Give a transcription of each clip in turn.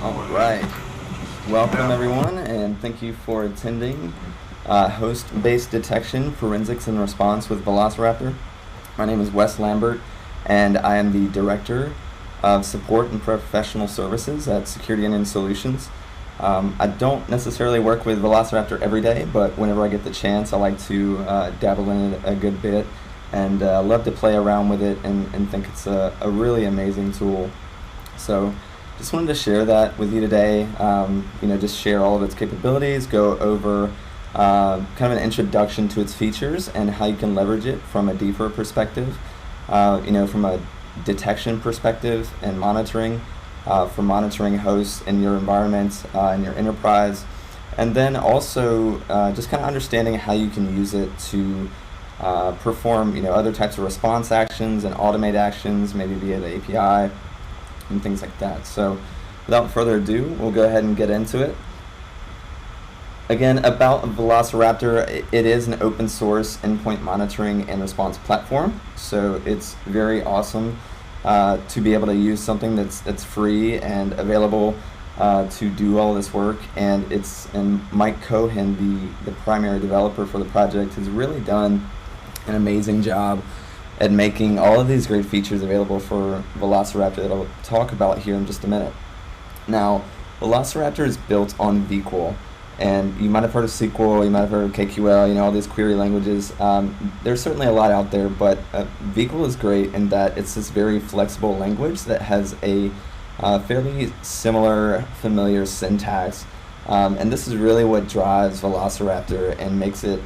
Alright, welcome everyone, and thank you for attending Host-Based Detection, Forensics and Response with Velociraptor. My name is Wes Lambert, and I am the Director of Support and Professional Services at Security and Solutions. I don't necessarily work with Velociraptor every day, but whenever I get the chance, I like to dabble in it a good bit, and love to play around with it and think it's a really amazing tool. So just wanted to share that with you today, just share all of its capabilities, go over kind of an introduction to its features and how you can leverage it from a deeper perspective, from a detection perspective and monitoring, for monitoring hosts in your environment, in your enterprise, and then also just kind of understanding how you can use it to perform other types of response actions and automate actions, maybe via the API and things like that. So without further ado, we'll go ahead and get into it. Again, about Velociraptor, it is an open source endpoint monitoring and response platform, so it's very awesome to be able to use something that's free and available to do all this work. And Mike Cohen, the primary developer for the project, has really done an amazing job at making all of these great features available for Velociraptor that I'll talk about here in just a minute. Now, Velociraptor is built on VQL, and you might have heard of SQL, you might have heard of KQL, all these query languages. There's certainly a lot out there, but VQL is great in that it's this very flexible language that has a fairly similar, familiar syntax, and this is really what drives Velociraptor and makes it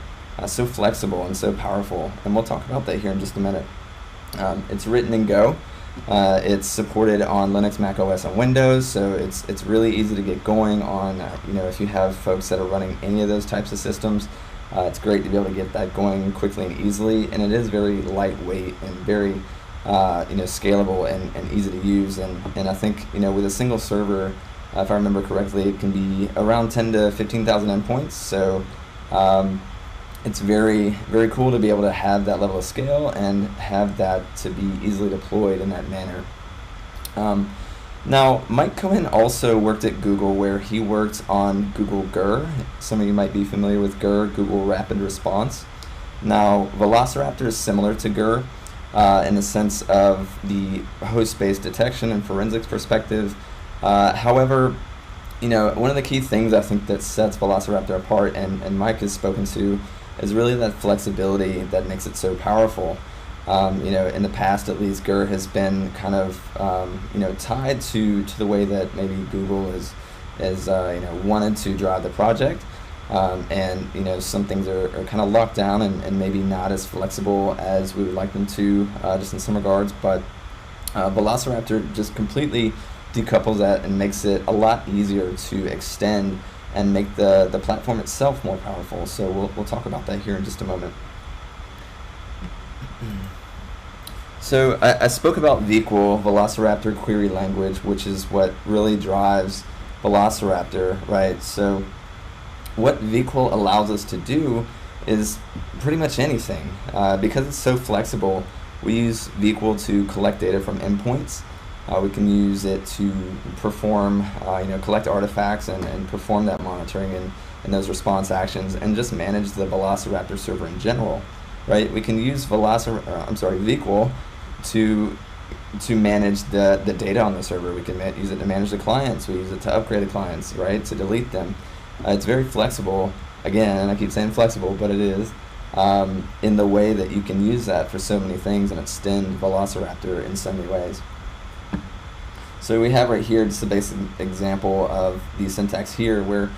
so flexible and so powerful, and we'll talk about that here in just a minute. It's written in Go. It's supported on Linux, Mac OS, and Windows, so it's really easy to get going on. If you have folks that are running any of those types of systems, it's great to be able to get that going quickly and easily. And it is very lightweight and very scalable and easy to use. And I think with a single server, if I remember correctly, it can be around 10 to 15,000 endpoints. So it's very, very cool to be able to have that level of scale and have that to be easily deployed in that manner. Now, Mike Cohen also worked at Google, where he worked on Google GUR. Some of you might be familiar with GUR, Google Rapid Response. Now, Velociraptor is similar to GUR in the sense of the host-based detection and forensics perspective. However, one of the key things I think that sets Velociraptor apart, and Mike has spoken to, is really that flexibility that makes it so powerful. In the past, at least, GUR has been kind of tied to the way that maybe Google is wanted to drive the project, and some things are kind of locked down and maybe not as flexible as we would like them to, just in some regards. But Velociraptor just completely decouples that and makes it a lot easier to extend and make the platform itself more powerful. So we'll talk about that here in just a moment. So I spoke about VQL, Velociraptor Query Language, which is what really drives Velociraptor, right? So what VQL allows us to do is pretty much anything. Because it's so flexible, we use VQL to collect data from endpoints. We can use it to perform, collect artifacts and perform that monitoring and those response actions, and just manage the Velociraptor server in general, right? We can use VQL to manage the data on the server. We can use it to manage the clients. We use it to upgrade the clients, right? To delete them. It's very flexible. Again, and I keep saying flexible, but it is in the way that you can use that for so many things and extend Velociraptor in so many ways. So we have right here just a basic example of the syntax here, where,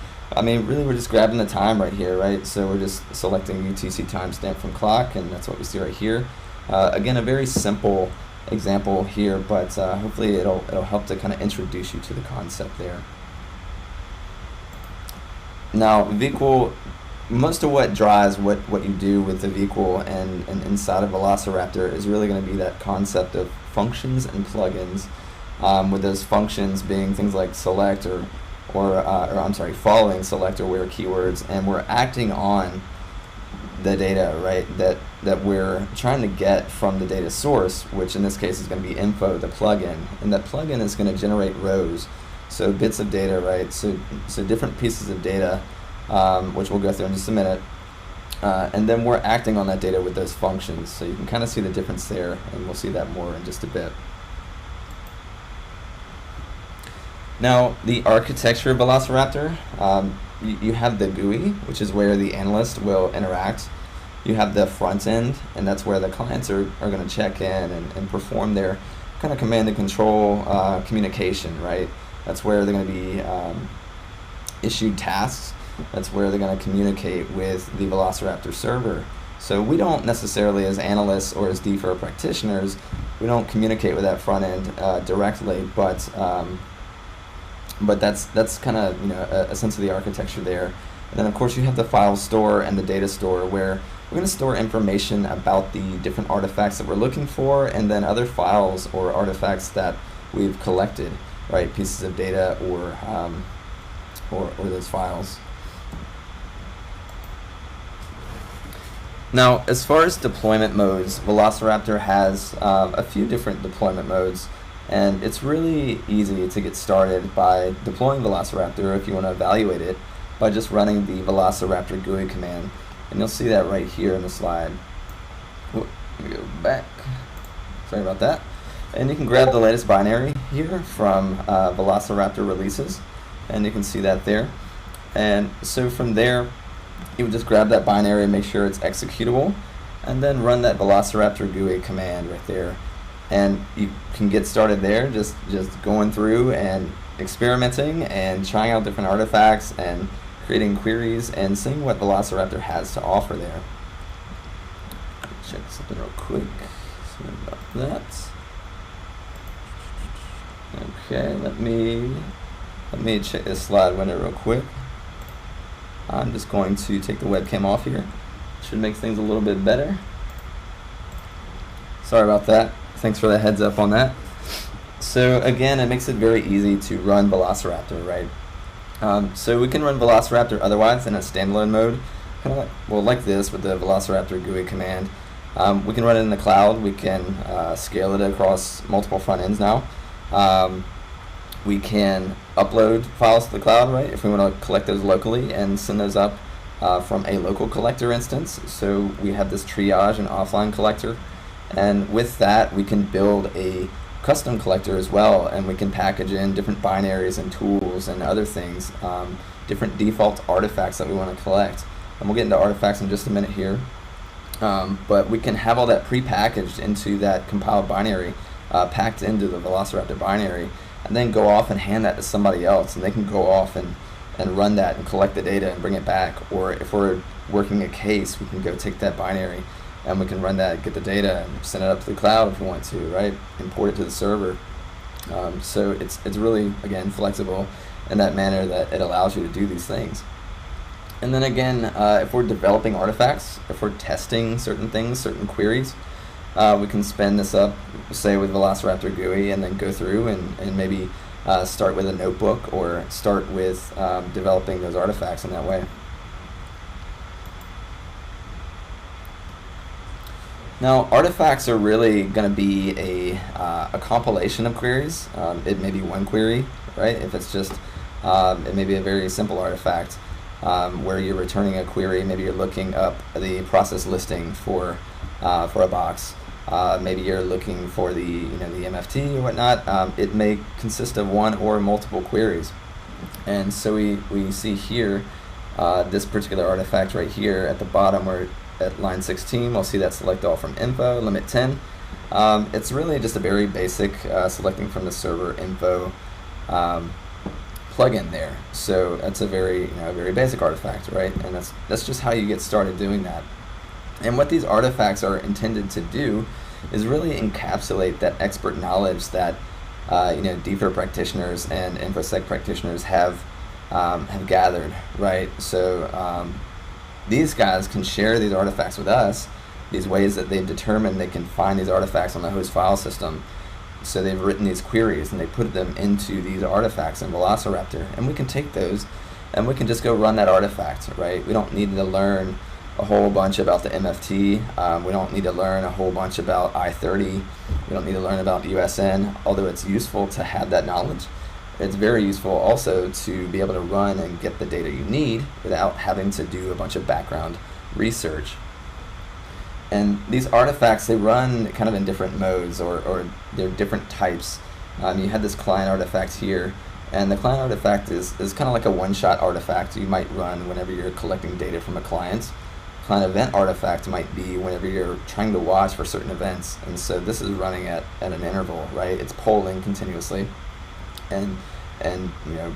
really we're just grabbing the time right here, right? So we're just selecting UTC timestamp from clock, and that's what we see right here. Again, a very simple example here, but hopefully it'll help to kind of introduce you to the concept there. Now, VQL, most of what drives what you do with the VQL and inside of Velociraptor is really going to be that concept of functions and plugins. With those functions being things like select or following select or where keywords, and we're acting on the data, right, that we're trying to get from the data source, which in this case is going to be info, the plugin, and that plugin is going to generate rows So bits of data, right? So different pieces of data, which we'll go through in just a minute. And then we're acting on that data with those functions. So you can kind of see the difference there, and we'll see that more in just a bit. Now, the architecture of Velociraptor, you have the GUI, which is where the analyst will interact. You have the front end, and that's where the clients are going to check in and perform their kind of command and control communication, right? That's where they're going to be issued tasks. That's where they're going to communicate with the Velociraptor server. So we don't necessarily, as analysts or as DFIR practitioners, we don't communicate with that front end directly, but that's kind of, you know, a sense of the architecture there. And then of course you have the file store and the data store, where we're going to store information about the different artifacts that we're looking for, and then other files or artifacts that we've collected, right? Pieces of data or those files. Now, as far as deployment modes, Velociraptor has a few different deployment modes, and it's really easy to get started by deploying Velociraptor if you want to evaluate it by just running the Velociraptor GUI command. And you'll see that right here in the slide. Let me go back. Sorry about that. And you can grab the latest binary here from Velociraptor releases, and you can see that there. And so from there, you would just grab that binary and make sure it's executable, and then run that Velociraptor GUI command right there. And you can get started there, just going through and experimenting and trying out different artifacts and creating queries and seeing what Velociraptor has to offer there. Check something real quick. Sorry about that. Okay, let me check this slide window real quick. I'm just going to take the webcam off here. Should make things a little bit better. Sorry about that. Thanks for the heads up on that. So again, it makes it very easy to run Velociraptor, right? So we can run Velociraptor otherwise in a standalone mode, kind of like this with the Velociraptor GUI command. We can run it in the cloud. We can scale it across multiple front ends now. We can upload files to the cloud, right, if we want to collect those locally and send those up from a local collector instance. So we have this triage and offline collector, and with that we can build a custom collector as well, and we can package in different binaries and tools and other things, different default artifacts that we want to collect. And we'll get into artifacts in just a minute here. But we can have all that pre-packaged into that compiled binary, packed into the Velociraptor binary, and then go off and hand that to somebody else, and they can go off and run that and collect the data and bring it back. Or if we're working a case, we can go take that binary and we can run that, get the data, and send it up to the cloud if we want to, right? Import it to the server. So it's really, again, flexible in that manner that it allows you to do these things. And then again, if we're developing artifacts, if we're testing certain things, certain queries, we can spin this up, say with Velociraptor GUI, and then go through and maybe start with a notebook, or start with developing those artifacts in that way. Now, artifacts are really going to be a compilation of queries. It may be one query, right? If it's just, it may be a very simple artifact where you're returning a query. Maybe you're looking up the process listing for a box. Maybe you're looking for the the MFT or whatnot. It may consist of one or multiple queries. And so we see here this particular artifact right here at the bottom, where at line 16 we'll see that select all from info, limit 10. It's really just a very basic selecting from the server info plugin there. So that's a very very basic artifact, right? And that's just how you get started doing that. And what these artifacts are intended to do is really encapsulate that expert knowledge that DFIR practitioners and InfoSec practitioners have gathered, right? So these guys can share these artifacts with us, these ways that they've determined they can find these artifacts on the host file system. So they've written these queries and they put them into these artifacts in Velociraptor, and we can take those and we can just go run that artifact, right? We don't need to learn a whole bunch about the MFT. We don't need to learn a whole bunch about I-30. We don't need to learn about USN, although it's useful to have that knowledge. it's very useful also to be able to run and get the data you need without having to do a bunch of background research. And these artifacts, they run kind of in different modes, or they're different types. You had this client artifact here, and the client artifact is kind of like a one-shot artifact you might run whenever you're collecting data from a client. Client event artifact might be whenever you're trying to watch for certain events, and so this is running at an interval, right? It's polling continuously, and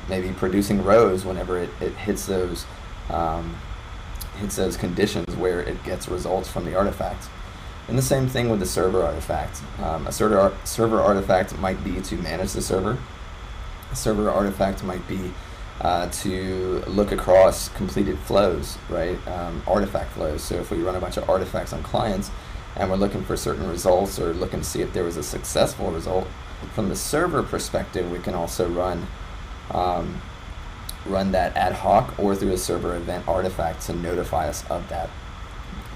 maybe producing rows whenever it hits those conditions where it gets results from the artifact. And the same thing with the server artifact. A server artifact might be to manage the server. A server artifact might be to look across completed flows, right? Artifact flows. So if we run a bunch of artifacts on clients and we're looking for certain results, or looking to see if there was a successful result, from the server perspective, we can also run that ad hoc or through a server event artifact to notify us of that.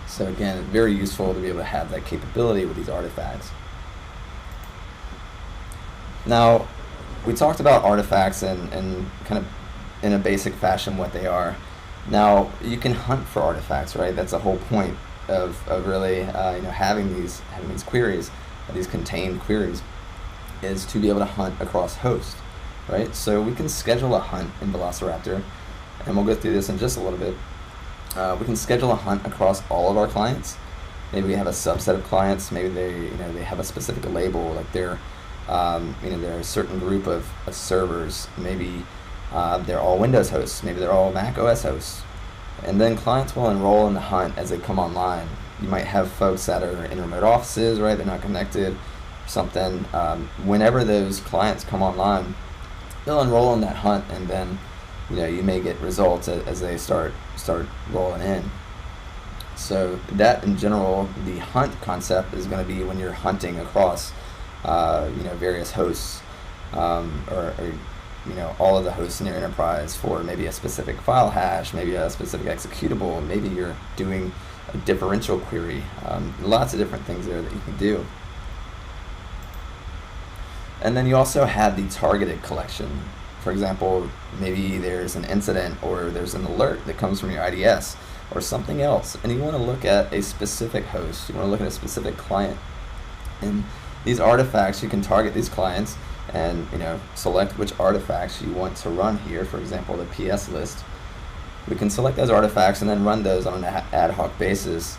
So again, very useful to be able to have that capability with these artifacts. Now, we talked about artifacts and kind of in a basic fashion what they are. Now, you can hunt for artifacts, right? That's the whole point of really having these queries, these contained queries, is to be able to hunt across hosts, right? So we can schedule a hunt in Velociraptor, and we'll go through this in just a little bit. We can schedule a hunt across all of our clients. Maybe we have a subset of clients. Maybe they have a specific label, like they're a certain group of servers. Maybe they're all Windows hosts. Maybe they're all Mac OS hosts. And then clients will enroll in the hunt as they come online. You might have folks that are in remote offices, right? They're not connected, or something. Whenever those clients come online, they'll enroll in that hunt, and then you may get results as they start rolling in. So that, in general, the hunt concept is going to be when you're hunting across various hosts, or all of the hosts in your enterprise for maybe a specific file hash, maybe a specific executable, maybe you're doing a differential query. Lots of different things there that you can do. And then you also have the targeted collection. For example, maybe there's an incident or there's an alert that comes from your IDS or something else, and you want to look at a specific host, you want to look at a specific client. And these artifacts, you can target these clients and select which artifacts you want to run here. For example, the PS list. We can select those artifacts and then run those on an ad hoc basis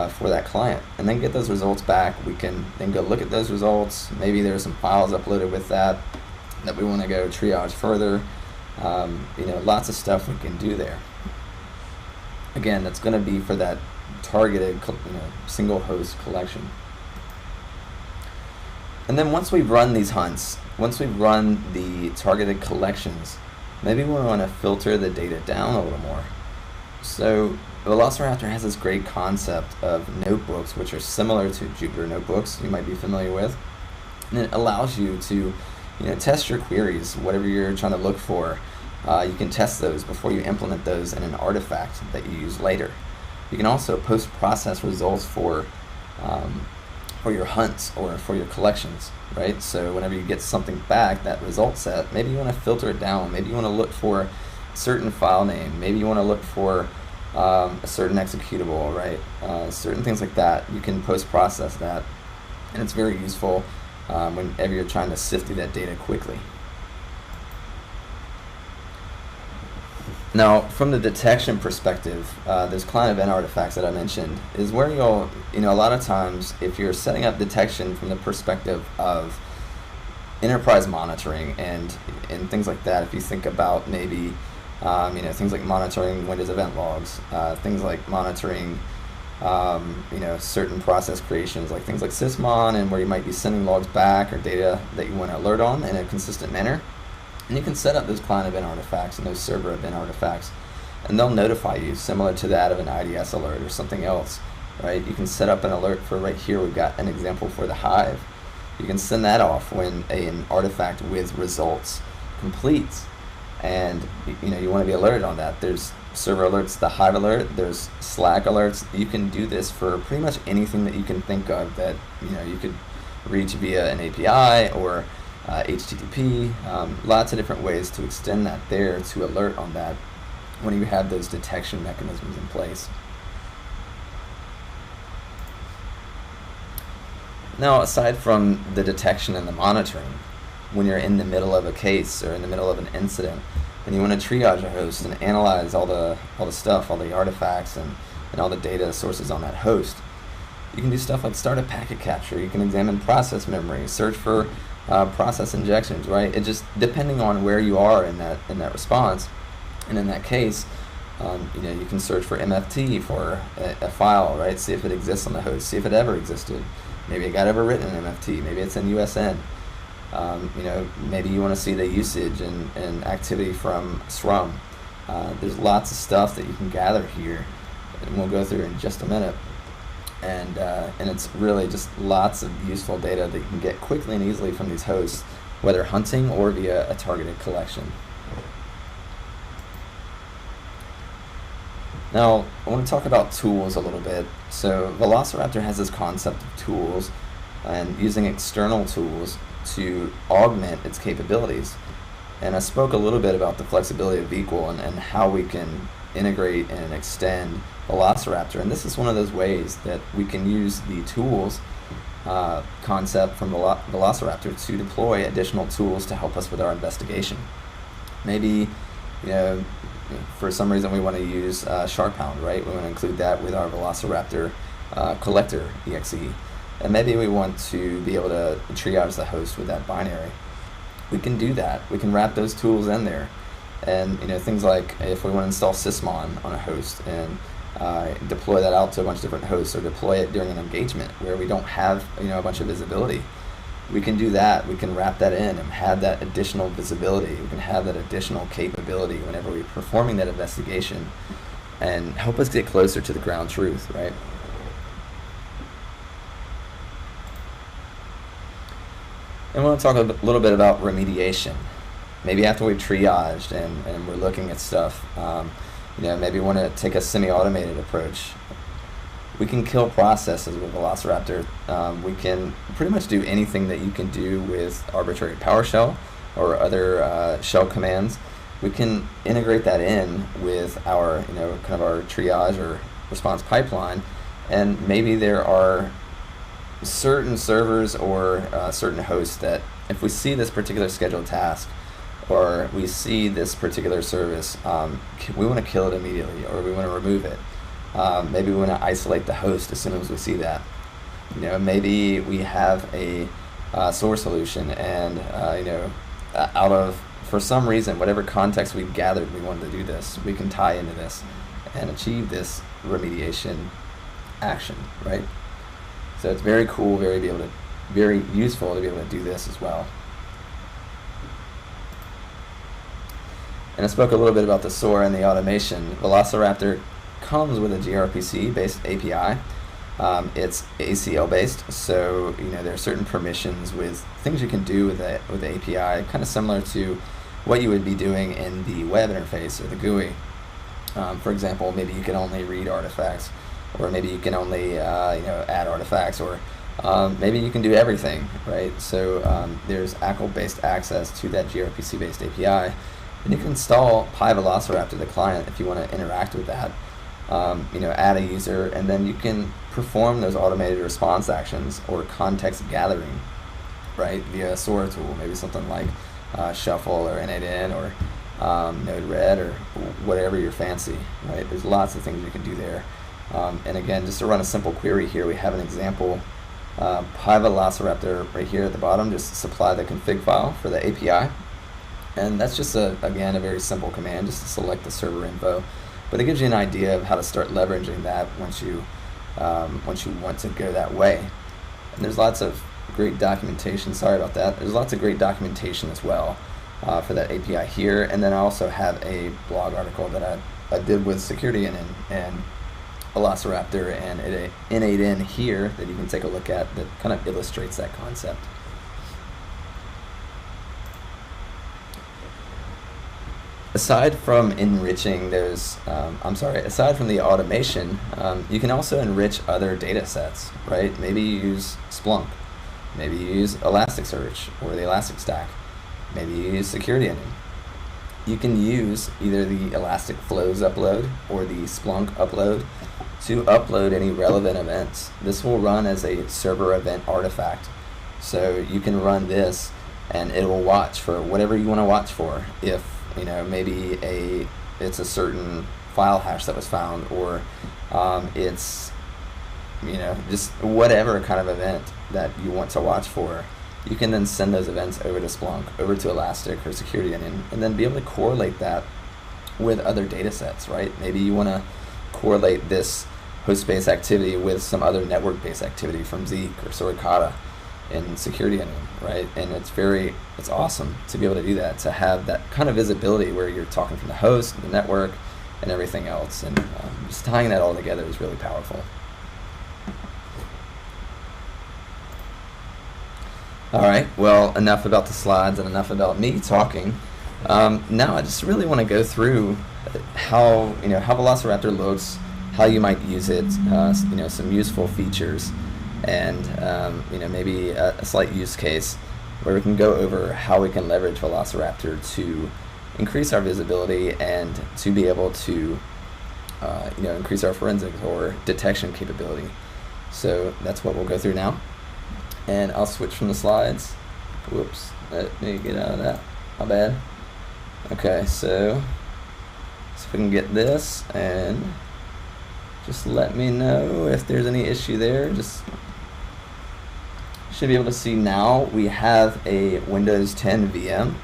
for that client, and then get those results back. We can then go look at those results. Maybe there's some files uploaded with that we want to go triage further. Lots of stuff we can do there. Again, that's going to be for that targeted single host collection. And then once we've run these hunts, once we've run the targeted collections, maybe we want to filter the data down a little more. So Velociraptor has this great concept of notebooks, which are similar to Jupyter notebooks you might be familiar with. And it allows you to test your queries, whatever you're trying to look for. You can test those before you implement those in an artifact that you use later. You can also post-process results for your hunts or for your collections, right? So whenever you get something back, that result set, maybe you want to filter it down. Maybe you want to look for a certain file name. Maybe you want to look for a certain executable, right? Certain things like that. You can post-process that, and it's very useful whenever you're trying to sift through that data quickly. Now, from the detection perspective, those client event artifacts that I mentioned is where you'll, a lot of times, if you're setting up detection from the perspective of enterprise monitoring and things like that, if you think about maybe, things like monitoring Windows event logs, things like monitoring, certain process creations, like things like sysmon, and where you might be sending logs back or data that you want to alert on in a consistent manner. And you can set up those client event artifacts and those server event artifacts, and they'll notify you, similar to that of an IDS alert or something else, right? You can set up an alert for, right here we've got an example for the Hive. You can send that off when an artifact with results completes, and you want to be alerted on that. There's server alerts, the Hive alert, there's Slack alerts. You can do this for pretty much anything that you can think of that you could reach via an API or HTTP, lots of different ways to extend that there to alert on that when you have those detection mechanisms in place. Now, aside from the detection and the monitoring, when you're in the middle of a case or in the middle of an incident, and you want to triage a host and analyze all the stuff, all the artifacts and all the data sources on that host, you can do stuff like start a packet capture. You can examine process memory, search for process injections, right? It just, depending on where you are in that response, and in that case, you can search for MFT for a file, right? See if it exists on the host, see if it ever existed. Maybe it got overwritten in MFT, maybe it's in USN. Maybe you want to see the usage and activity from SRUM. There's lots of stuff that you can gather here, and we'll go through in just a minute. And it's really just lots of useful data that you can get quickly and easily from these hosts, whether hunting or via a targeted collection. Now, I want to talk about tools a little bit. So Velociraptor has this concept of tools and using external tools to augment its capabilities. And I spoke a little bit about the flexibility of VQL and how we can integrate and extend Velociraptor. And this is one of those ways that we can use the tools concept from Velociraptor to deploy additional tools to help us with our investigation. Maybe, for some reason we want to use SharkHound, right? We want to include that with our Velociraptor collector exe. And maybe we want to be able to triage the host with that binary. We can do that. We can wrap those tools in there. And things like if we want to install sysmon on a host and deploy that out to a bunch of different hosts, or deploy it during an engagement where we don't have a bunch of visibility, we can do that. We can wrap that in and have that additional visibility. We can have that additional capability whenever we're performing that investigation and help us get closer to the ground truth, right? And we want to talk a little bit about remediation. Maybe after we've triaged and we're looking at stuff, maybe we want to take a semi-automated approach. We can kill processes with Velociraptor. We can pretty much do anything that you can do with arbitrary PowerShell or other shell commands. We can integrate that in with our, kind of our triage or response pipeline, and maybe there are certain servers or certain hosts that if we see this particular scheduled task or we see this particular service, we want to kill it immediately, or we want to remove it. Maybe we want to isolate the host as soon as we see that. Maybe we have a source solution and out of, for some reason, whatever context we've gathered, we wanted to do this. We can tie into this and achieve this remediation action, right? So it's very cool, very useful to be able to do this as well. And I spoke a little bit about the SOAR and the automation. Velociraptor comes with a gRPC-based API. It's ACL based, so there are certain permissions with things you can do with the API, kind of similar to what you would be doing in the web interface or the GUI. For example, maybe you can only read artifacts, or maybe you can only add artifacts, or maybe you can do everything, right? So there's ACL-based access to that gRPC-based API, and you can install PyVelociraptor, the client, if you want to interact with that. Add a user, and then you can perform those automated response actions or context gathering, right, via a SOAR tool, maybe something like Shuffle or N8N or Node-RED or whatever your fancy, right? There's lots of things you can do there. And again, just to run a simple query here, we have an example. PyVelociraptor right here at the bottom, just supply the config file for the API. And that's just, again, a very simple command, just to select the server info. But it gives you an idea of how to start leveraging that once you want to go that way. And there's lots of great documentation. Sorry about that. There's lots of great documentation as well for that API here. And then I also have a blog article that I did with security and Velociraptor and N8N here that you can take a look at that kind of illustrates that concept. Aside from enriching those, aside from the automation, you can also enrich other data sets, right? Maybe you use Splunk. Maybe you use Elasticsearch or the Elastic Stack. Maybe you use Security Engine. You can use either the Elastic Flows upload or the Splunk upload to upload any relevant events. This will run as a server event artifact. So you can run this and it will watch for whatever you want to watch for. If maybe it's a certain file hash that was found, or it's just whatever kind of event that you want to watch for, you can then send those events over to Splunk, over to Elastic or Security Engine, and then be able to correlate that with other data sets, right? Maybe you want to correlate this host-based activity with some other network-based activity from Zeek or Suricata in Security Engine, right? And it's awesome to be able to do that, to have that kind of visibility where you're talking from the host, the network, and everything else, and just tying that all together is really powerful. All right, well, enough about the slides and enough about me talking. Now I just really want to go through how Velociraptor looks, how you might use it, some useful features, and maybe a slight use case where we can go over how we can leverage Velociraptor to increase our visibility and to be able to increase our forensics or detection capability. So that's what we'll go through now. And I'll switch from the slides. Whoops, let me get out of that. My bad. Okay, so if we can get this, and just let me know if there's any issue there. Just should be able to see now we have a Windows 10 VM,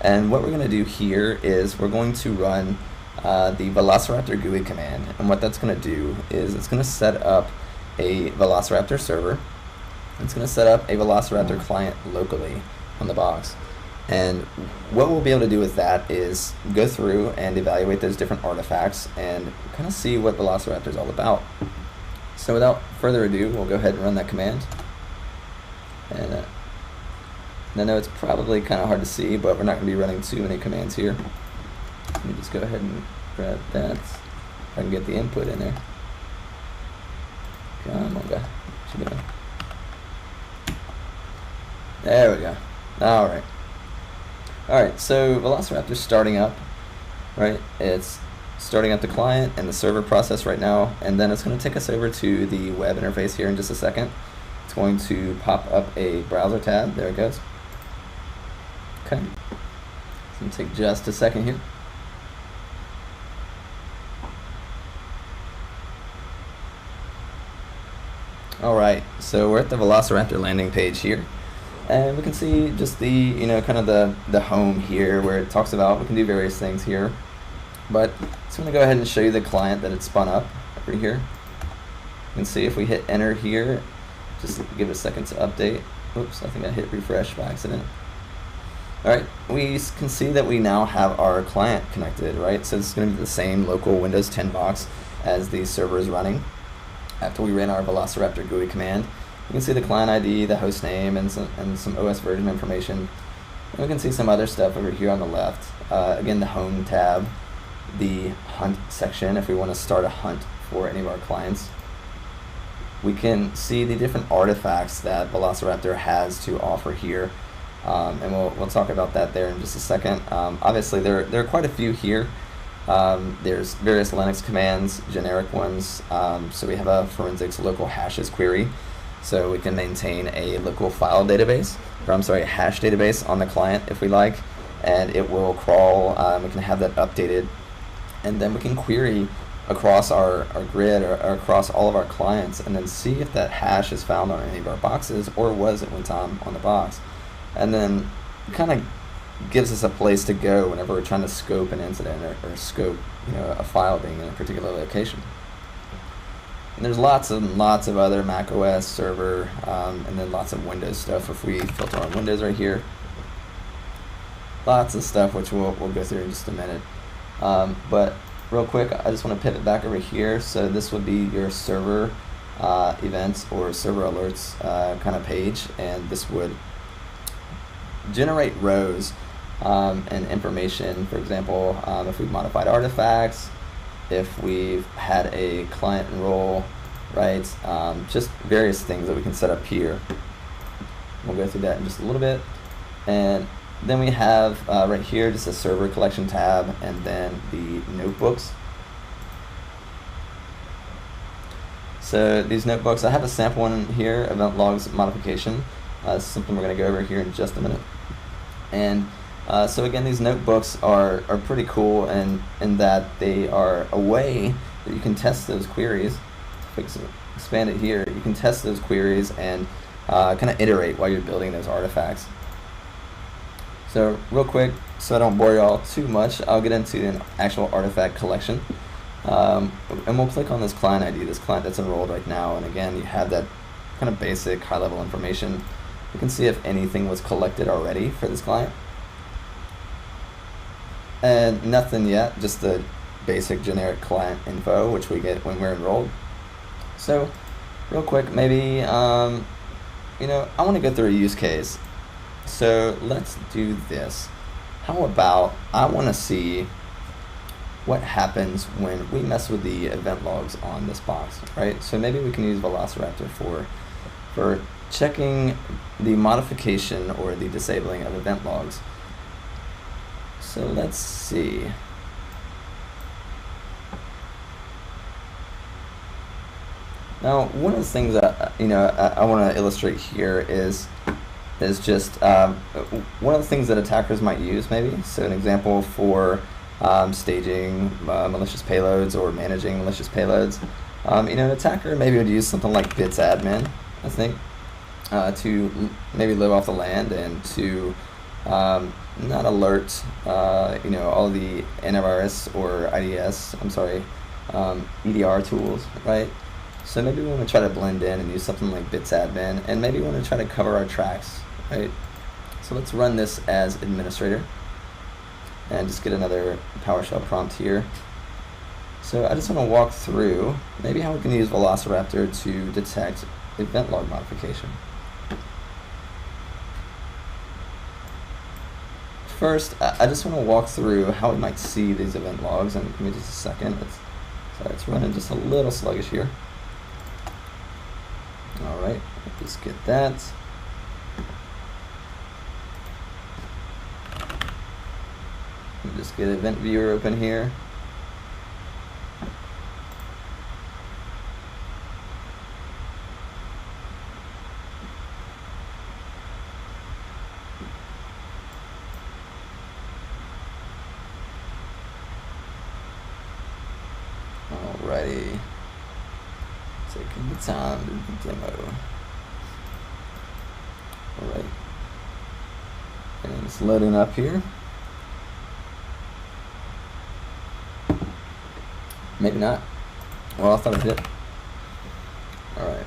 and what we're going to do here is we're going to run the Velociraptor GUI command, and what that's going to do is it's going to set up a Velociraptor server. It's going to set up a Velociraptor client locally on the box. And what we'll be able to do with that is go through and evaluate those different artifacts and kind of see what Velociraptor is all about. So without further ado, we'll go ahead and run that command. And I know it's probably kind of hard to see, but we're not going to be running too many commands here. Let me just go ahead and grab that. If I can get the input in there. Come on, guy. What you doing? There we go. Alright. Alright, so Velociraptor's starting up, right? It's starting up the client and the server process right now, and then it's going to take us over to the web interface here in just a second. It's going to pop up a browser tab. There it goes. Okay. It's going to take just a second here. Alright, so we're at the Velociraptor landing page here. And we can see just the, kind of the home here where it talks about, we can do various things here. But it's going to go ahead and show you the client that it spun up over here. You can see if we hit enter here, just give it a second to update. Oops, I think I hit refresh by accident. Alright, we can see that we now have our client connected, right? So it's going to be the same local Windows 10 box as the server is running after we ran our Velociraptor GUI command. You can see the client ID, the host name, and some OS version information. And we can see some other stuff over here on the left. Again, the home tab, the hunt section if we want to start a hunt for any of our clients. We can see the different artifacts that Velociraptor has to offer here. And we'll talk about that there in just a second. Obviously, there are quite a few here. There's various Linux commands, generic ones. So we have a forensics local hashes query. So we can maintain a local file database, or a hash database on the client if we like, and it will crawl. We can have that updated, and then we can query across our grid or across all of our clients, and then see if that hash is found on any of our boxes or was at one time on the box. And then it kind of gives us a place to go whenever we're trying to scope an incident or scope a file being in a particular location. And there's lots and lots of other Mac OS server, and then lots of Windows stuff if we filter on Windows right here. Lots of stuff which we'll go through in just a minute. But real quick, I just want to pivot back over here. So this would be your server events or server alerts kind of page, and this would generate rows and information. For example, if we've modified artifacts, if we've had a client enroll, right? Just various things that we can set up here. We'll go through that in just a little bit. And then we have right here just a server collection tab, and then the notebooks. So these notebooks, I have a sample one here, event logs modification. This is something we're going to go over here in just a minute. And so again, these notebooks are pretty cool in that they are a way that you can test those queries. Expand it here, you can test those queries and kind of iterate while you're building those artifacts. So real quick, so I don't bore you all too much, I'll get into an actual artifact collection. And we'll click on this client ID, this client that's enrolled right now, and again, you have that kind of basic high-level information. You can see if anything was collected already for this client. And nothing yet, just the basic generic client info, which we get when we're enrolled. So real quick, maybe, I want to go through a use case. So let's do this. How about, I want to see what happens when we mess with the event logs on this box, right? So maybe we can use Velociraptor for checking the modification or the disabling of event logs. So let's see. Now, one of the things that I want to illustrate here is just one of the things that attackers might use, maybe. So an example for staging malicious payloads or managing malicious payloads. An attacker maybe would use something like bits admin, I think, to maybe live off the land and to not alert all the antivirus or EDR tools, right? So maybe we want to try to blend in and use something like bits admin, and maybe we want to try to cover our tracks, right? So let's run this as administrator and just get another PowerShell prompt here. So I just want to walk through maybe how we can use Velociraptor to detect event log modification. First, I just want to walk through how we might see these event logs, and give me just a second. It's running just a little sluggish here. All right, let's get that. Just get event viewer open here. Alrighty, taking the time to do the demo. Alright, and it's loading up here. Maybe not. Well, I thought it did. Alright.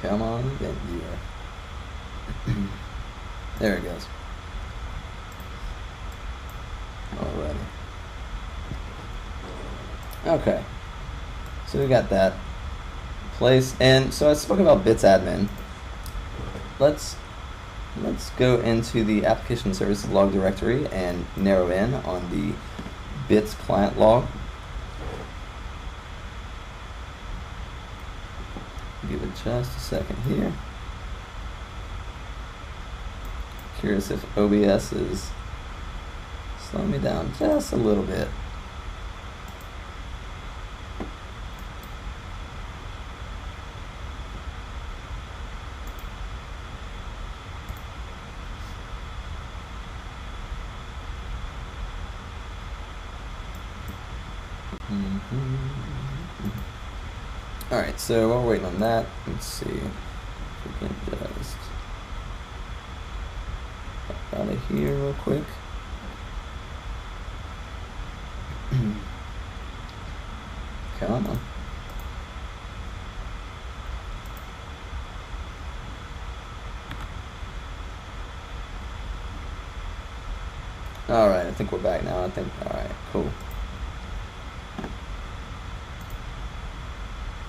Come on, event viewer. There it goes. Alrighty. Okay. So we got that in place. And so I spoke about bits admin. Let's go into the application services log directory and narrow in on the bits client log. Give it just a second here. Curious if OBS is slowing me down just a little bit. Alright, so while we're waiting on that, let's see if we can just pop out of here real quick. Come on. Alright, I think we're back now. Alright, cool.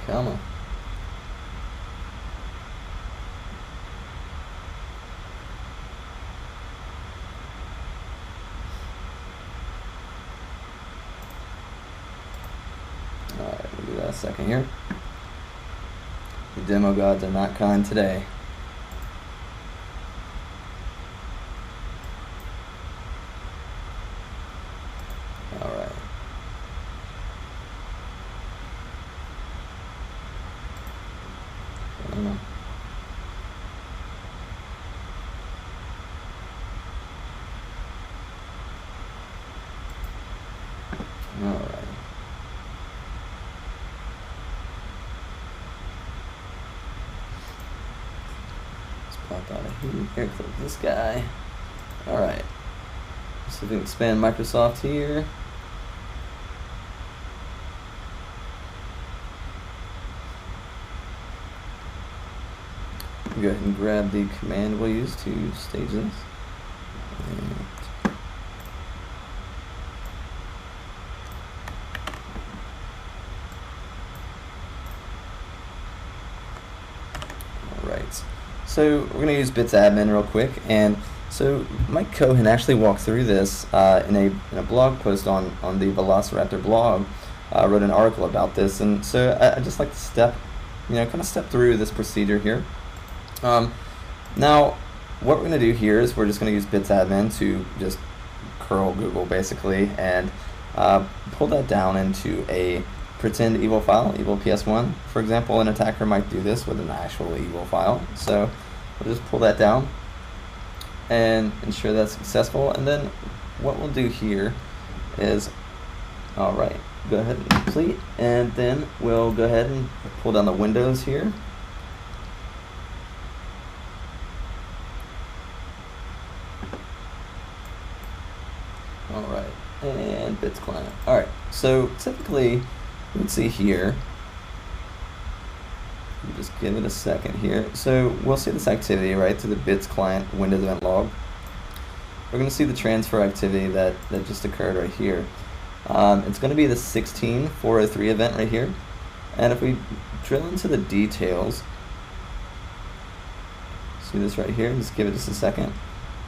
Come on. Alright, we'll do that a second here. The demo gods are not kind today. Alright. Alright. Let's pop out of here, click this guy. Alright. So we can expand Microsoft here. Go ahead and grab the command we'll use to stage this. Alright, so we're going to use bits admin real quick, and so Mike Cohen actually walked through this in a blog post on the Velociraptor blog. Wrote an article about this, and so I just like to kind of step through this procedure here. Now, what we're going to do here is we're just going to use bits admin to just curl Google basically, and pull that down into a pretend evil file, evil ps1. For example, an attacker might do this with an actual evil file. So we'll just pull that down and ensure that's successful. And then what we'll do here is, alright, go ahead and complete, and then we'll go ahead and pull down the windows here. Alright, and bits client. Alright, so typically, let's see here. Just give it a second here. So we'll see this activity, right, to the bits client Windows event log. We're going to see the transfer activity that just occurred right here. It's going to be the 16403 event right here. And if we drill into the details, see this right here, just give it just a second.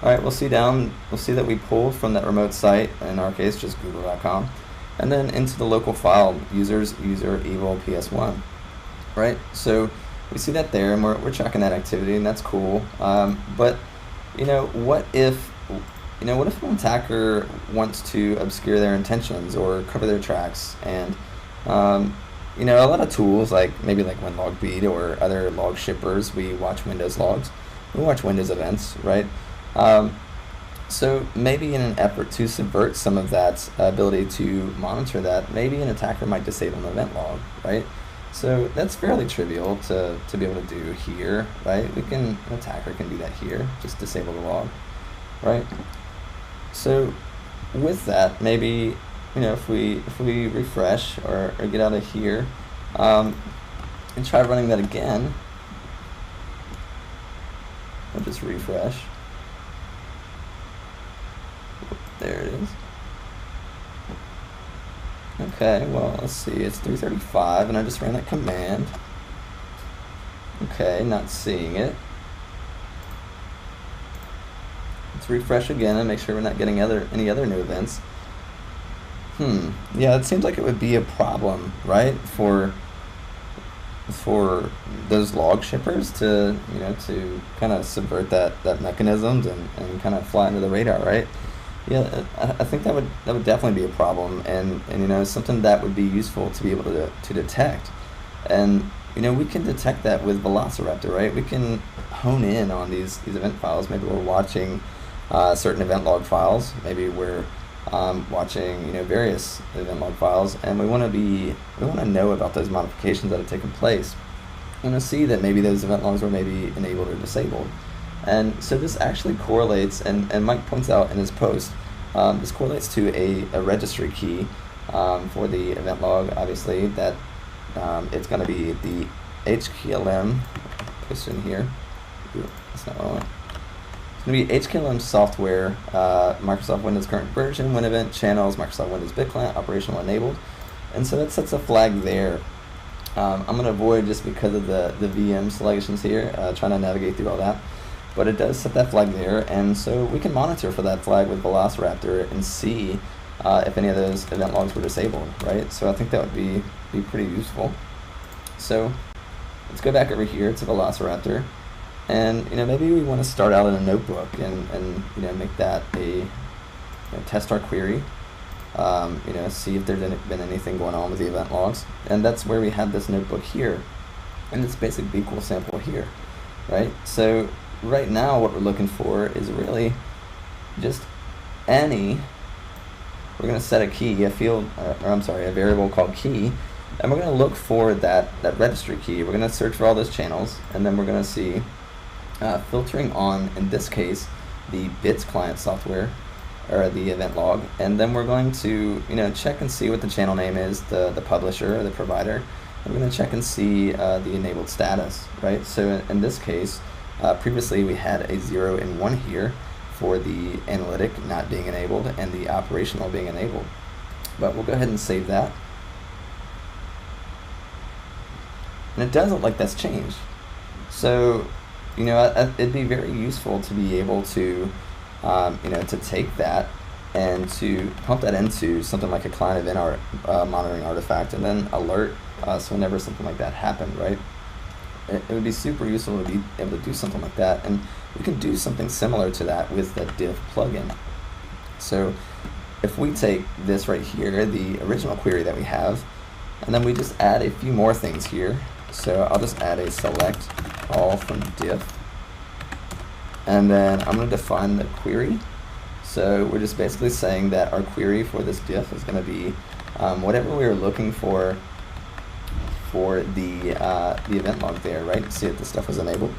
Alright, we'll see that we pulled from that remote site, in our case just google.com, and then into the local file, user evil ps1. Right, so we see that there, and we're tracking that activity, and that's cool. But what if an attacker wants to obscure their intentions or cover their tracks? And a lot of tools maybe like WinLogBeat or other log shippers, we watch Windows logs, we watch Windows events, right? So maybe in an effort to subvert some of that ability to monitor that, maybe an attacker might disable an event log, right? So that's fairly trivial to be able to do here, right? An attacker can do that here, just disable the log, right? So with that, maybe if we refresh or get out of here and try running that again, we'll just refresh. There it is. Okay, well, let's see, it's 3:35 and I just ran that command. Okay, not seeing it. Let's refresh again and make sure we're not getting any other new events. Yeah, it seems like it would be a problem, right, for those log shippers to kind of subvert that mechanisms and kind of fly under the radar, right? Yeah, I think that would definitely be a problem, and something that would be useful to be able to detect. And we can detect that with Velociraptor, right? We can hone in on these event files. Maybe we're watching certain event log files. Maybe we're watching various event log files, and we want to know about those modifications that have taken place. We want to see that maybe those event logs were maybe enabled or disabled. And so this actually correlates, and Mike points out in his post, this correlates to a registry key for the event log, obviously, that it's going to be the HKLM, push in here, that's not what I want. It's going to be HKLM software, Microsoft Windows current version, Win event, channels, Microsoft Windows bit client, operational enabled, and so that sets a flag there. I'm going to avoid, just because of the VM selections here, trying to navigate through all that. But it does set that flag there, and so we can monitor for that flag with Velociraptor and see if any of those event logs were disabled, right? So I think that would be pretty useful. So let's go back over here to Velociraptor, and maybe we want to start out in a notebook and make that a test our query. See if there's been anything going on with the event logs, and that's where we have this notebook here, and this basic BQL sample here, right? So right now, what we're looking for is really just any. We're going to set a key, a variable called key, and we're going to look for that registry key. We're going to search for all those channels, and then we're going to see filtering on, in this case, the bits client software, or the event log, and then we're going to check and see what the channel name is, the publisher or the provider. And we're going to check and see the enabled status, right? So in this case, previously we had a 0 and 1 here for the analytic not being enabled and the operational being enabled. But we'll go ahead and save that. And it does look like that's changed. So it'd be very useful to be able to to take that and to pump that into something like a client event monitoring artifact, and then alert us whenever something like that happened, right? It would be super useful to be able to do something like that, and we can do something similar to that with the diff plugin. So if we take this right here, the original query that we have, and then we just add a few more things here. So I'll just add a select all from diff. And then I'm going to define the query. So we're just basically saying that our query for this diff is going to be whatever we were looking for the event log there, right? See if the stuff was enabled.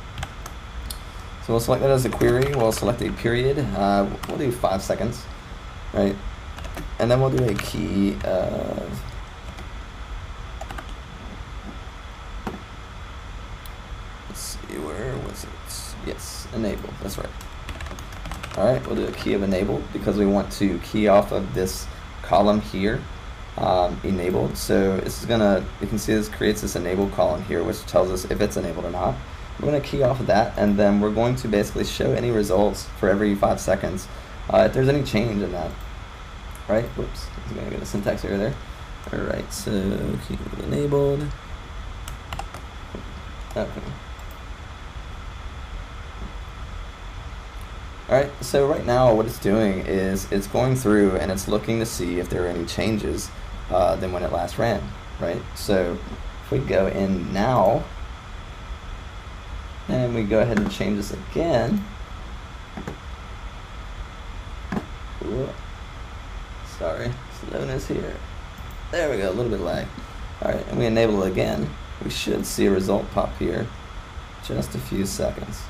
So we'll select that as a query. We'll select a period. We'll do 5 seconds, right? And then we'll do a key of where was it? Yes, enabled, that's right. Alright, we'll do a key of enabled because we want to key off of this column here, enabled. So this is gonna, you can see this creates this enabled column here, which tells us if it's enabled or not. We're gonna key off of that, and then we're going to basically show any results for every 5 seconds if there's any change in that. Right, whoops, I'm gonna get a syntax error there. Alright, so key enabled. Okay. Alright, so right now what it's doing is it's going through and it's looking to see if there are any changes than when it last ran, right? So if we go in now and we go ahead and change this again, sorry, slowness here. There we go, a little bit of lag. Alright, and we enable it again, we should see a result pop here just a few seconds.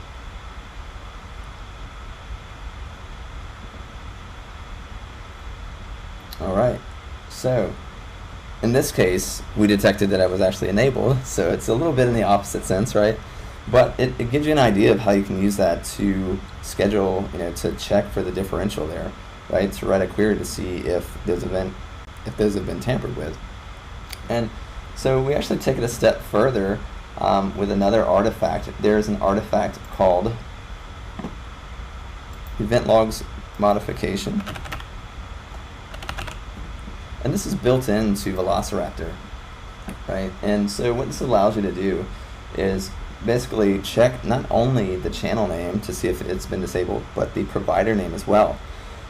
Alright, so in this case we detected that it was actually enabled, so it's a little bit in the opposite sense, right? But it gives you an idea of how you can use that to schedule, to check for the differential there, right? To write a query to see if those have been tampered with. And so we actually take it a step further with another artifact. There's an artifact called event logs modification. And this is built into Velociraptor, right? And so what this allows you to do is basically check not only the channel name to see if it's been disabled, but the provider name as well.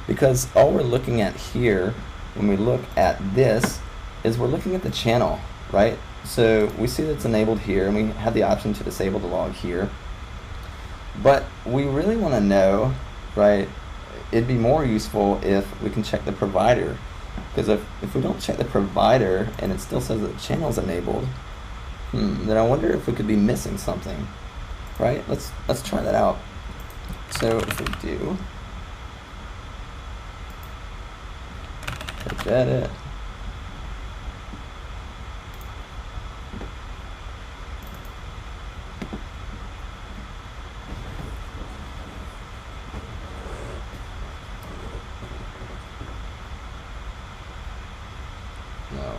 Because all we're looking at here, when we look at this, is we're looking at the channel, right? So we see that it's enabled here, and we have the option to disable the log here. But we really want to know, right, it'd be more useful if we can check the provider. Because if we don't check the provider and it still says that the channel's enabled, then I wonder if we could be missing something, right? Let's try that out. So if we do, look at it.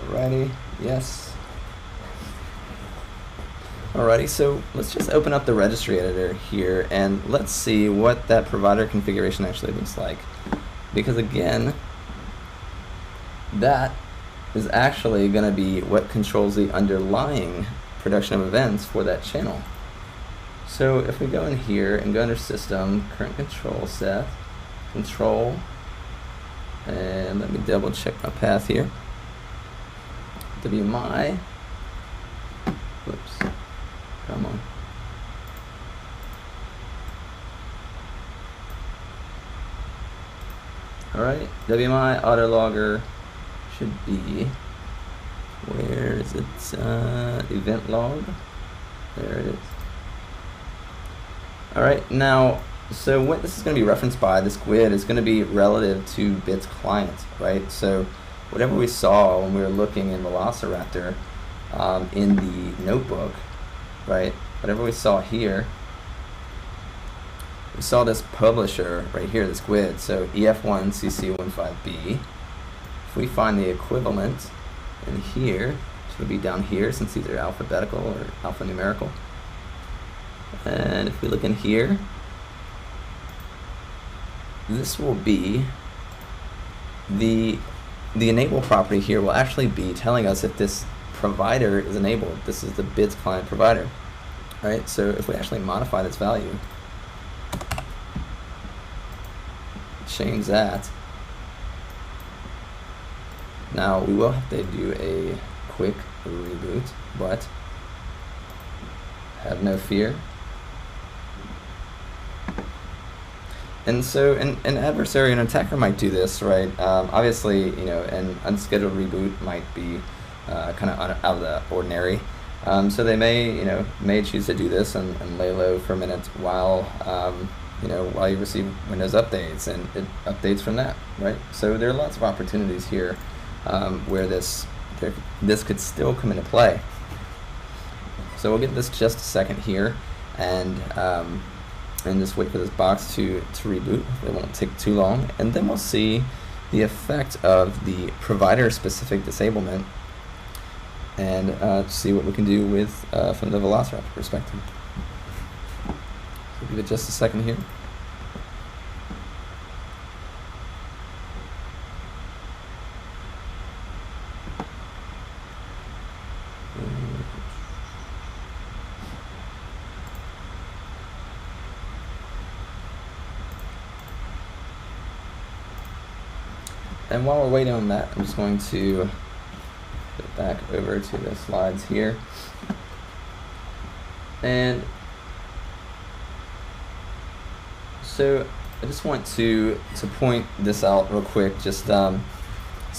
Alrighty, yes. Alrighty, so let's just open up the registry editor here and let's see what that provider configuration actually looks like. Because again, that is actually going to be what controls the underlying production of events for that channel. So if we go in here and go under System, Current Control Set, Control, and let me double check my path here. WMI, whoops, come on. Alright, WMI autologger should be, where is it, event log, there it is. Alright, now, so what this is going to be referenced by, this GUID, is going to be relative to Bit's client, right? So whatever we saw when we were looking in Velociraptor in the notebook, right, whatever we saw here, we saw this publisher right here, this GUID, so EF1 CC15B. If we find the equivalent in here, which would be down here since these are alphabetical or alphanumerical, and if we look in here, this will be the enable property here will actually be telling us if this provider is enabled. This is the bits client provider. Alright, so if we actually modify this value, change that. Now we will have to do a quick reboot, but have no fear. And so an adversary and attacker might do this, right? Obviously, you know, an unscheduled reboot might be kind of out of the ordinary. So they may choose to do this and lay low for a minute while while you receive Windows updates, and it updates from that, right? So there are lots of opportunities here where this could still come into play. So we'll give this just a second here, and just wait for this box to reboot. It won't take too long, and then we'll see the effect of the provider-specific disablement, and see what we can do with from the Velociraptor perspective. So give it just a second here. And while we're waiting on that, I'm just going to get back over to the slides here. And so I just want to point this out real quick, just so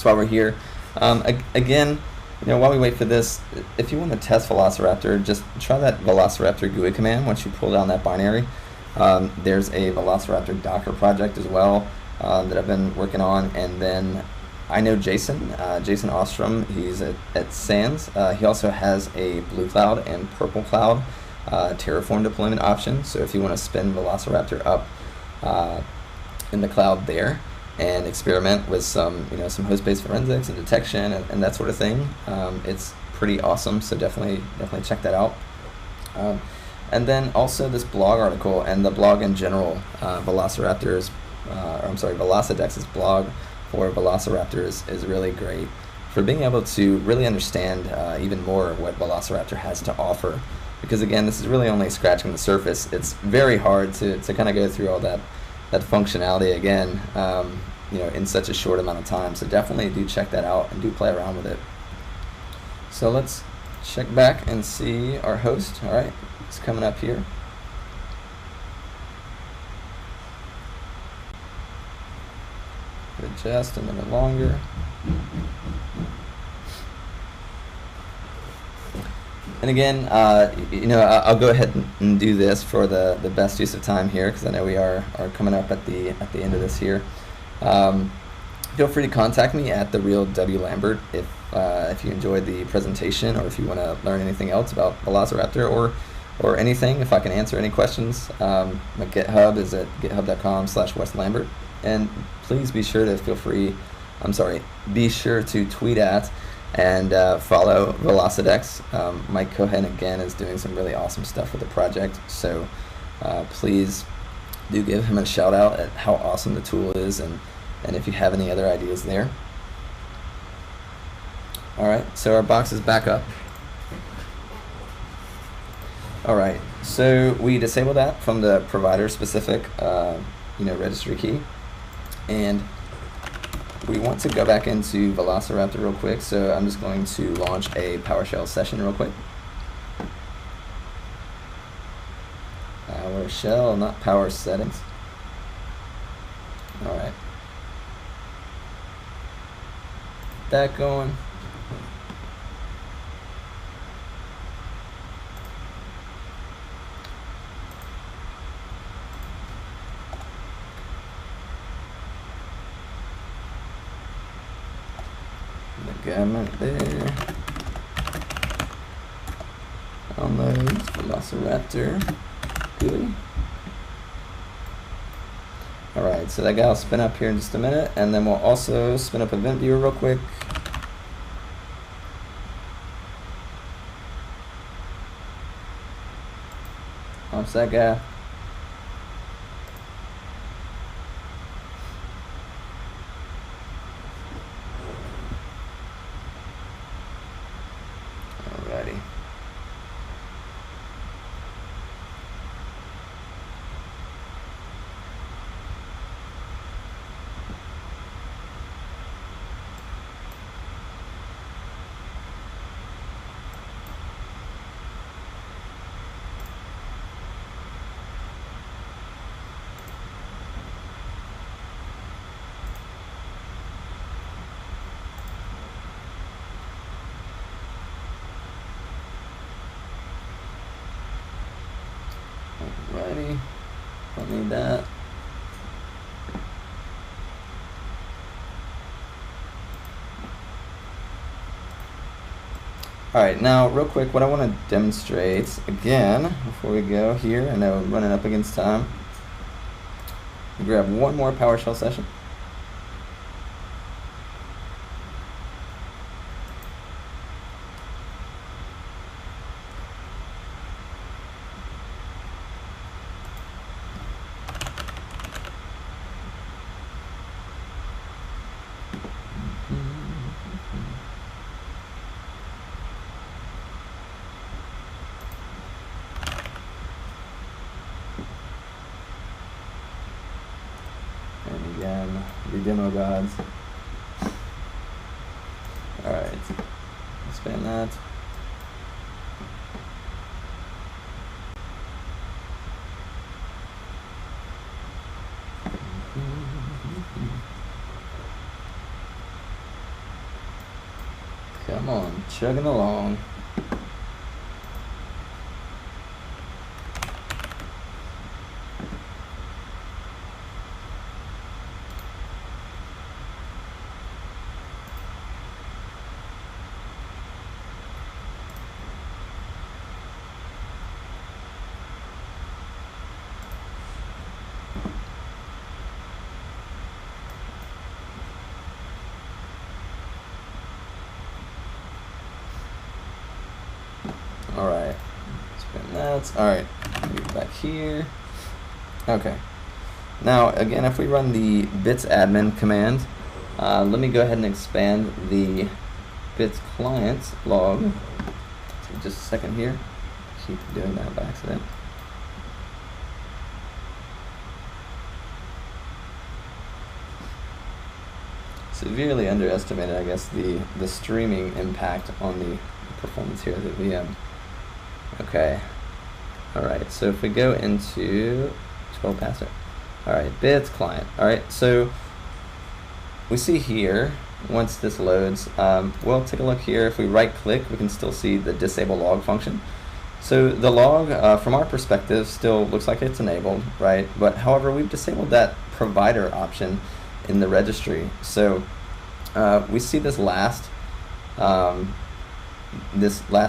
while we're here. Again, while we wait for this, if you want to test Velociraptor, just try that Velociraptor GUI command once you pull down that binary. There's a Velociraptor Docker project as well that I've been working on, and then I know Jason Ostrom, he's at SANS. He also has a blue cloud and purple cloud Terraform deployment option, so if you want to spin Velociraptor up in the cloud there and experiment with some host-based forensics and detection and that sort of thing, it's pretty awesome, so definitely check that out. And then also this blog article and the blog in general, Velociraptor's Velocidex's blog for Velociraptor is really great for being able to really understand even more what Velociraptor has to offer. Because again, this is really only scratching the surface. It's very hard to kind of go through all that functionality again, in such a short amount of time. So definitely do check that out and do play around with it. So let's check back and see our host. All right, it's coming up here. Just a minute longer. And again, I'll go ahead and do this for the best use of time here, because I know we are coming up at the end of this here. Feel free to contact me at @therealwlambert if you enjoyed the presentation, or if you want to learn anything else about Velociraptor or anything. If I can answer any questions, my GitHub is at github.com/WesLambert. And please be sure to be sure to tweet at and follow Velocidex. Mike Cohen again is doing some really awesome stuff with the project, so please do give him a shout out at how awesome the tool is, and if you have any other ideas there. Alright, so our box is back up. All right, so we disable that from the provider specific, registry key, and we want to go back into Velociraptor real quick. So I'm just going to launch a PowerShell session real quick. PowerShell, not Power Settings. All right, that going. Right there. Downloads Velociraptor GUI. Alright, so that guy will spin up here in just a minute, and then we'll also spin up Event Viewer real quick. Launch that guy. Alrighty. Alrighty, don't need that. Alright, now real quick, what I want to demonstrate again before we go here, I know I'm running up against time. Grab one more PowerShell session. And again, the demo gods. Alright, expand that. Come on, chugging along. Alright, spin that. Alright, move back here. Okay. Now, again, if we run the bits admin command, let me go ahead and expand the bits client log. So just a second here. Keep doing that by accident. Severely underestimated, I guess, the streaming impact on the performance here of the VM. Okay. Alright, so if we go into scroll past it. Alright, bits client. Alright, so we see here, once this loads, we'll take a look here. If we right click, we can still see the disable log function. So the log, from our perspective, still looks like it's enabled, right? But however, we've disabled that provider option in the registry. So we see this last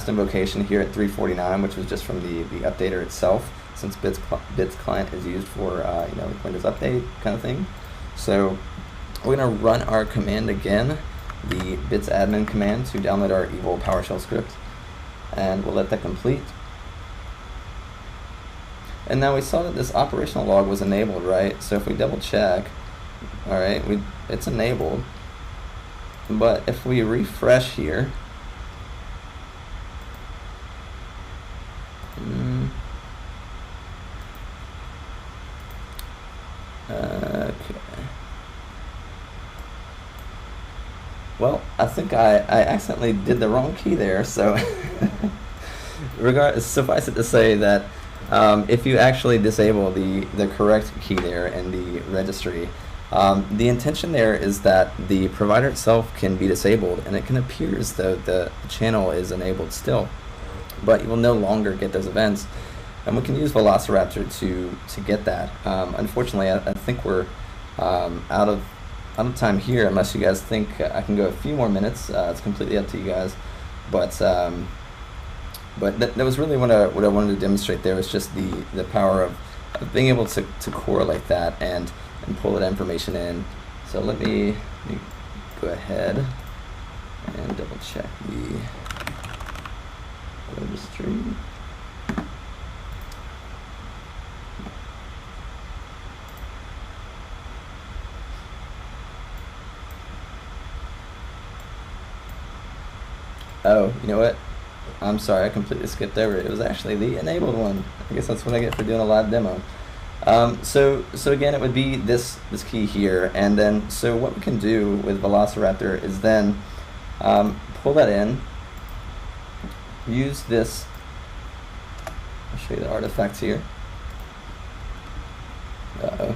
invocation here at 349, which was just from the updater itself, since bits client is used for Windows Update kind of thing. So we're going to run our command again, the bits admin command, to download our evil PowerShell script, and we'll let that complete. And now we saw that this operational log was enabled, right? So if we double check, all right, it's enabled. But if we refresh here, Well, I think I accidentally did the wrong key there, so suffice it to say that if you actually disable the correct key there in the registry, the intention there is that the provider itself can be disabled, and it can appear as though the channel is enabled still, but you will no longer get those events, and we can use Velociraptor to get that. Unfortunately, I think we're out of time here, unless you guys think I can go a few more minutes. It's completely up to you guys, but that was really what I wanted to demonstrate there, was just the power of being able to correlate that and pull that information in. So let me go ahead and double check the registry. Oh, you know what? I'm sorry, I completely skipped over it. It was actually the enabled one. I guess that's what I get for doing a live demo. So again, it would be this key here, and then so what we can do with Velociraptor is then pull that in, use this. I'll show you the artifacts here. Uh-oh.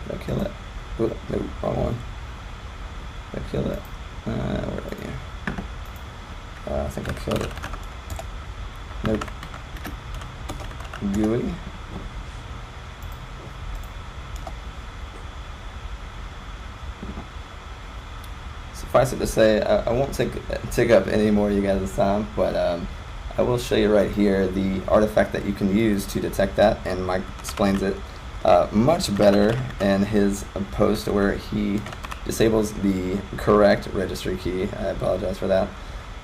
Did I kill it? Oh, no, wrong one. Did I kill it? Where are you? I think I killed it. Nope. GUI. Suffice it to say, I won't take up any more of you guys' time, but I will show you right here the artifact that you can use to detect that, and Mike explains it much better in his post where he disables the correct registry key. I apologize for that.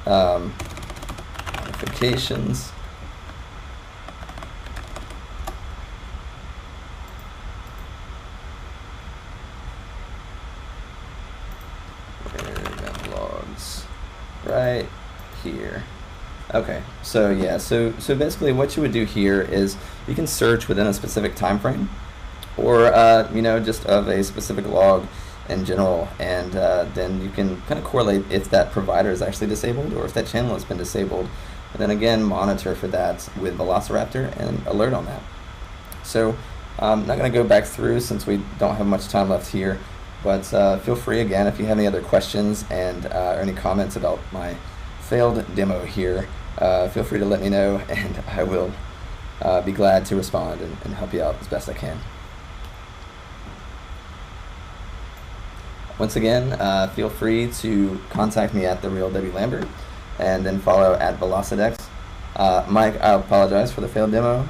Modifications. Logs right here. Okay, so yeah, so basically what you would do here is you can search within a specific time frame, or you know, just of a specific log in general, and then you can kind of correlate if that provider is actually disabled or if that channel has been disabled, and then again monitor for that with Velociraptor and alert on that. So I'm not going to go back through since we don't have much time left here, but feel free again if you have any other questions and or any comments about my failed demo here, feel free to let me know, and I will be glad to respond and help you out as best I can. Once again, feel free to contact me at @TheRealWLambert, and then follow @Velocidex. Mike, I apologize for the failed demo.